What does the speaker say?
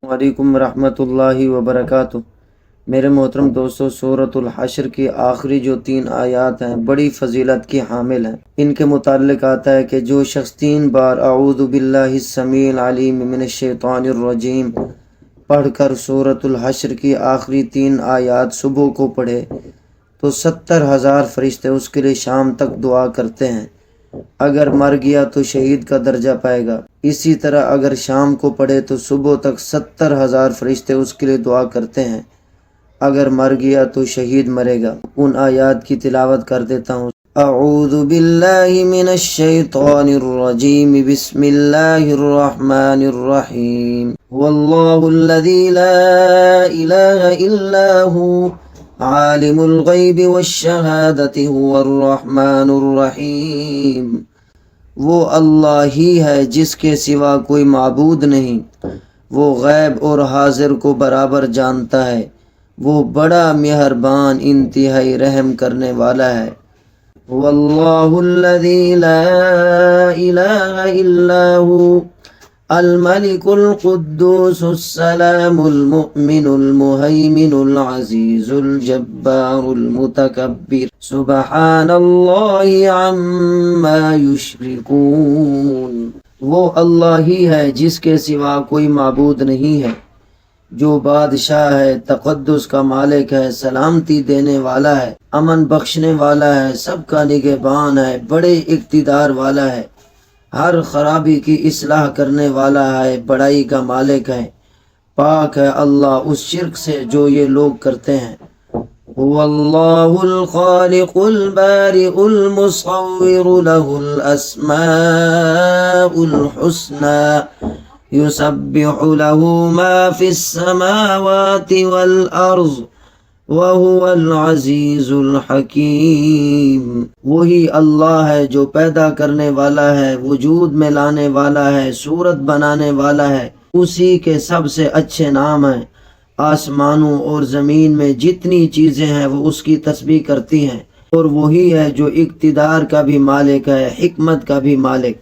وعلیکم ورحمۃ اللہ وبرکاتہ۔ میرے محترم دوستو، سورۃ الحشر کی آخری جو 3 آیات ہیں بڑی فضیلت کی حامل ہیں۔ ان کے متعلق آتا ہے کہ جو شخص 3 بار اعوذ باللہ السمیع العلیم من الشیطان الرجیم پڑھ کر سورۃ الحشر کی آخری 3 آیات صبح کو پڑھے تو 70,000 فرشتے اس کے لیے شام تک دعا کرتے ہیں۔ اگر مر گیا تو شہید کا درجہ پائے گا۔ اسی طرح اگر شام کو پڑھے تو صبح تک 70,000 فرشتے اس کے لیے دعا کرتے ہیں۔ اگر مر گیا تو شہید مرے گا۔ ان آیات کی تلاوت کر دیتا ہوں۔ اعوذ باللہ من الشیطان الرجیم، بسم اللہ الرحمن الرحیم۔ واللہ الذی لا الہ الا ہو عالم الغیب والشہادۃ هو الرحمن الرحیم۔ وہ اللہ ہی ہے جس کے سوا کوئی معبود نہیں، وہ غیب اور حاضر کو برابر جانتا ہے، وہ بڑا مہربان انتہائی رحم کرنے والا ہے۔ واللہ الذی لا الہ الا ہو الملک القدوس السلام المؤمن المہیمن العزیز الجبار المتکبر سبحان اللہ عما یشرکون۔ وہ اللہ ہی ہے جس کے سوا کوئی معبود نہیں ہے، جو بادشاہ ہے، تقدس کا مالک ہے، سلامتی دینے والا ہے، امن بخشنے والا ہے، سب کا نگہبان ہے، بڑے اقتدار والا ہے، ہر خرابی کی اصلاح کرنے والا ہے، بڑائی کا مالک ہے۔ پاک ہے اللہ اس شرک سے جو یہ لوگ کرتے ہیں۔ واللہ الخالق البارئ المصور له الاسماء الحسنى يسبح له ما في السماوات والارض وَهُوَ الْعَزِيزُ الْحَكِيمُ۔ وہی اللہ ہے جو پیدا کرنے والا ہے، وجود میں لانے والا ہے، صورت بنانے والا ہے، اسی کے سب سے اچھے نام ہیں۔ آسمانوں اور زمین میں جتنی چیزیں ہیں وہ اس کی تسبیح کرتی ہیں، اور وہی ہے جو اقتدار کا بھی مالک ہے، حکمت کا بھی مالک۔